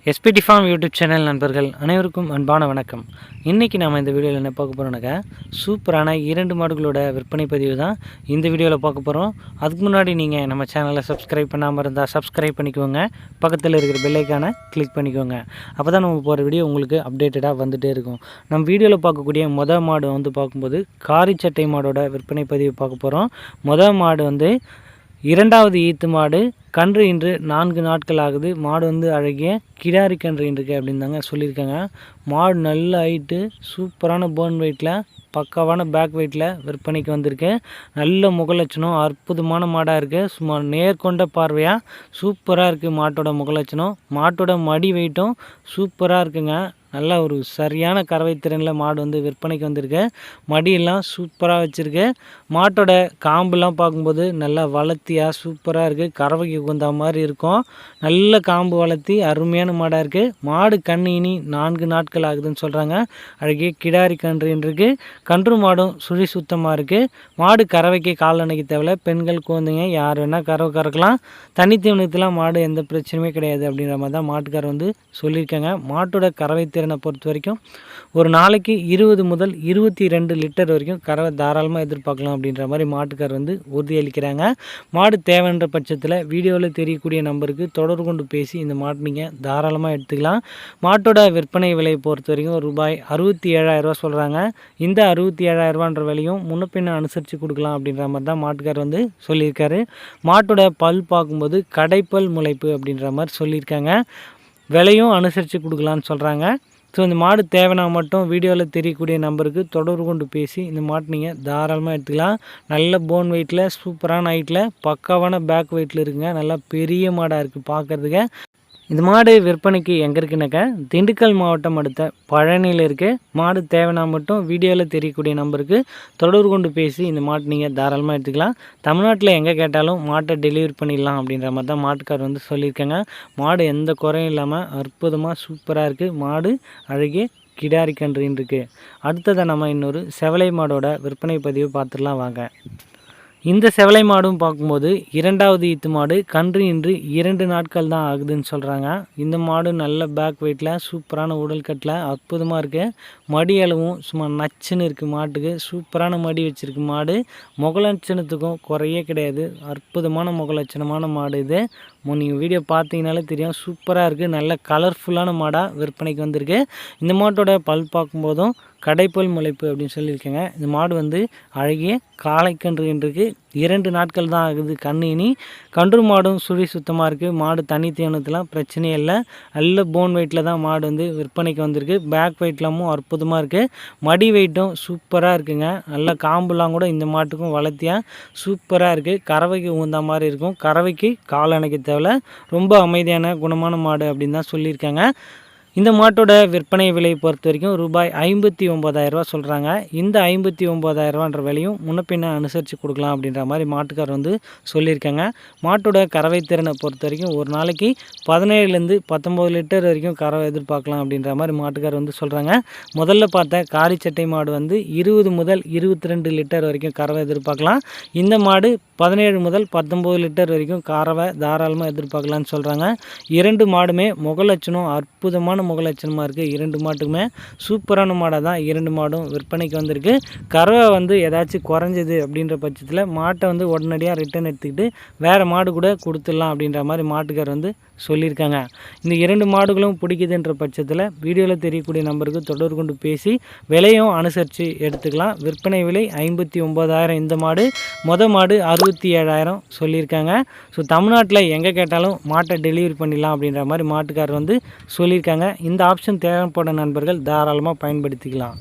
SPD form YouTube channel நண்பர்கள் அனைவருக்கும் அன்பான வணக்கம். இன்றைக்கி நாம் இந்த வீடியோவில் என்ன பார்க்க போகிறோம்னாக்கா, சூப்பரான 2 மாடுகளோட விற்பனை பதிவு தான் இந்த வீடியோவில் பார்க்க போகிறோம். அதுக்கு முன்னாடி நீங்கள் நம்ம சேனலை சப்ஸ்கிரைப் பண்ணாமல் இருந்தால் சப்ஸ்கிரைப் பண்ணிக்கோங்க. பக்கத்தில் இருக்கிற பெல் ஐக்கானை கிளிக் பண்ணிக்கோங்க. அப்போ தான் நம்ம போகிற வீடியோ உங்களுக்கு அப்டேட்டடாக வந்துகிட்டே இருக்கும். நம்ம வீடியோவில் பார்க்கக்கூடிய மொதல் மாடு பார்க்கும்போது காரிச்சட்டை மாடோட விற்பனை பதிவு பார்க்க போகிறோம். மொதல் மாடு இரண்டாவது ஈத்து மாடு. கன்று இன்று 4 நாட்கள் ஆகுது. மாடு அழகிய கிடாரி கன்று இருக்கு அப்படின்னு தாங்க சொல்லியிருக்காங்க. மாடு நல்ல ஹைட்டு, சூப்பரான போன் வெயிட்டில், பக்காவான பேக் வெயிட்டில் விற்பனைக்கு வந்திருக்கு. நல்ல முகலட்சணம், அற்புதமான மாடாக இருக்குது. சும்மா நேர்கொண்ட பார்வையாக சூப்பராக இருக்குது மாட்டோட முகலட்சணம். மாட்டோட மடி வெயிட்டும் சூப்பராக இருக்குங்க. நல்லா ஒரு சரியான கறவை திறனில் மாடு விற்பனைக்கு வந்திருக்கு. மடியெல்லாம் சூப்பராக வச்சுருக்கு. மாட்டோட காம்புலாம் பார்க்கும்போது நல்லா வளர்த்தியாக சூப்பராக இருக்குது. கறவைக்கு உகந்த மாதிரி இருக்கும். நல்ல காம்பு வளர்த்தி அருமையான மாடாக இருக்குது. மாடு கன்று இனி 4 நாட்கள் ஆகுதுன்னு சொல்கிறாங்க. அழகிய கிடாரி கன்று இருக்குது. கன்று மாடும் சுழி சுத்தமாக இருக்குது. மாடு கறவைக்கு கால்நடைக்கு தேவையில்ல. பெண்கள் குழந்தைங்க யார் வேணால் கறவை கறக்கலாம். தனித்தீவனத்துலாம் மாடு எந்த பிரச்சனையுமே கிடையாது அப்படின்ற மாதிரி தான் மாட்டுக்காரர் சொல்லியிருக்காங்க. மாட்டோட கறவை திறனை பொறுத்த வரைக்கும் ஒரு நாளைக்கு 20 முதல் 22 லிட்டர் வரைக்கும் கறவை தாராளமாக எதிர்பார்க்கலாம் அப்படின்ற மாதிரி மாட்டுக்காரர் உறுதியளிக்கிறாங்க. மாடு தேவைன்ற பட்சத்தில் வீடியோவில் தெரியக்கூடிய நம்பருக்கு தொடர்பு கொண்டு பேசி இந்த மாட்டு நீங்கள் தாராளமாக எடுத்துக்கலாம். மாட்டோட விற்பனை விலையை பொறுத்த வரைக்கும் ரூபாய் 67,000 சொல்கிறாங்க. இந்த 67,000 விலையும் முன்னப்பின்ன அனுசரித்து கொடுக்கலாம் அப்படின்ற மாதிரி தான் மாட்டுக்காரர் சொல்லியிருக்காரு. மாட்டோட பல் பார்க்கும்போது கடைப்பல் முளைப்பு அப்படின்ற மாதிரி சொல்லியிருக்காங்க. விலையும் அனுசரித்து கொடுக்கலான்னு சொல்கிறாங்க. ஸோ இந்த மாடு தேவைன்னா மட்டும் வீடியோவில் தெரியக்கூடிய நம்பருக்கு தொடர்பு கொண்டு பேசி இந்த மாட்டு நீங்கள் தாராளமாக எடுத்துக்கலாம். நல்ல போன் வெயிட்டில், சூப்பரான ஹைட்டில், பக்காவான பேக் வெயிட்டில் இருக்குங்க. நல்லா பெரிய மாடாக இருக்குது பார்க்குறதுக்கு. இந்த மாடு விற்பனைக்கு எங்கே இருக்குனாக்கா, திண்டுக்கல் மாவட்டம் அடுத்த பழனியில் இருக்குது. மாடு தேவைன்னா மட்டும் வீடியோவில் தெரியக்கூடிய நம்பருக்கு தொடர்பு கொண்டு பேசி இந்த மாட்டு நீங்கள் தாராளமாக எடுத்துக்கலாம். தமிழ்நாட்டில் எங்கே கேட்டாலும் மாட்டை டெலிவரி பண்ணிடலாம் அப்படின்ற மாதிரி தான் மாட்டுக்காரர் சொல்லியிருக்காங்க. மாடு எந்த குறையும் இல்லாமல் அற்புதமாக சூப்பராக இருக்குது. மாடு அழகிய கிடாரி கன்றின்னு இருக்குது. அடுத்ததை நம்ம இன்னொரு செவலை மாடோட விற்பனை பதிவு பார்த்துடலாம் வாங்க. இந்த செவலை மாடும் பார்க்கும்போது இரண்டாவது ஈத்து மாடு. கன்று இன்று 2 நாட்கள் தான் ஆகுதுன்னு சொல்கிறாங்க. இந்த மாடு நல்ல பேக் வெயிட்டில், சூப்பரான உடல் கட்டில், அற்புதமாக இருக்குது. மடி அளவும் சும்மா நச்சுன்னு இருக்குது. மாட்டுக்கு சூப்பரான மடி வச்சுருக்கு. மாடு முகலட்சணத்துக்கும் குறையே கிடையாது. அற்புதமான முகலட்சணமான மாடு இது. நீங்கள் வீடியோ பார்த்தீங்கனாலே தெரியும், சூப்பராக இருக்குது. நல்ல கலர்ஃபுல்லான மாடாக விற்பனைக்கு வந்திருக்கு. இந்த மாட்டோட பல் பார்க்கும்போதும் கடைப்பல் முளைப்பு அப்படின்னு சொல்லியிருக்கேங்க. இந்த மாடு அழகிய காளைக்கன்று இருக்கு. 2 நாட்கள் தான் ஆகுது கன்று. கன்று மாடும் சுழி சுத்தமாக இருக்குது. மாடு தனி தீவனத்துலாம் பிரச்சனையே இல்லை. நல்ல போன் வெயிட்டில் தான் மாடு விற்பனைக்கு வந்திருக்கு. பேக் வெயிட்லாமும் அற்புதமாக இருக்குது. மடி வெயிட்டும் சூப்பராக இருக்குங்க. நல்ல காம்புலாம் கூட இந்த மாட்டுக்கும் வளர்த்தியாக சூப்பராக இருக்குது. கறவைக்கு உகந்த மாதிரி இருக்கும். கறவைக்கு கால் அணைக்க தேவை. ரொம்ப அமைதியான குணமான மாடு அப்படின்னு தான் சொல்லியிருக்காங்க. இந்த மாட்டோட விற்பனை விலையை பொறுத்த வரைக்கும் ரூபாய் 59,000 சொல்கிறாங்க. இந்த 59,000 விலையும் முன்னப்பின்ன அனுசரித்து கொடுக்கலாம் அப்படின்ற மாதிரி மாட்டுக்காரர் சொல்லியிருக்காங்க. மாட்டோட கறவை திறனை பொறுத்த வரைக்கும் ஒரு நாளைக்கு 17லேருந்து 19 லிட்டர் வரைக்கும் கறவை எதிர்பார்க்கலாம் அப்படின்ற மாதிரி மாட்டுக்காரர் சொல்கிறாங்க. முதல்ல பார்த்த காரிச்சட்டை மாடு 20 முதல் 22 லிட்டர் வரைக்கும் கறவை எதிர்பார்க்கலாம். இந்த மாடு 17 முதல் 19 லிட்டர் வரைக்கும் கறவை தாராளமாக எதிர்பார்க்கலான்னு சொல்கிறாங்க. 2 மாடுமே முகலட்சணம் அற்புதமான முகலட்சணமாக இருக்குது. 2 மாட்டுக்குமே சூப்பரான மாடாக தான் 2 மாடும் விற்பனைக்கு வந்திருக்கு. கறவை ஏதாச்சும் குறைஞ்சது அப்படின்ற பட்சத்தில் மாட்டை உடனடியாக ரிட்டன் எடுத்துக்கிட்டு வேறு மாடு கூட கொடுத்துடலாம் அப்படின்ற மாதிரி மாட்டுக்கார் சொல்லியிருக்காங்க. இந்த 2 மாடுகளும் பிடிக்குதுன்ற பட்சத்தில் வீடியோவில் தெரியக்கூடிய நம்பருக்கு தொடர்பு கொண்டு பேசி விலையும் அனுசரித்து எடுத்துக்கலாம். விற்பனை விலை 59,000 இந்த மாடு. மாடு 67,000 சொல்லியிருக்காங்க. ஸோ தமிழ்நாட்டில் எங்கே கேட்டாலும் மாட்டை டெலிவரி பண்ணிடலாம் அப்படின்ற மாதிரி மாட்டுக்காரர் சொல்லியிருக்காங்க. இந்த ஆப்ஷன் தேவைப்பட நண்பர்கள் தாராளமாக பயன்படுத்திக்கலாம்.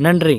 நன்றி.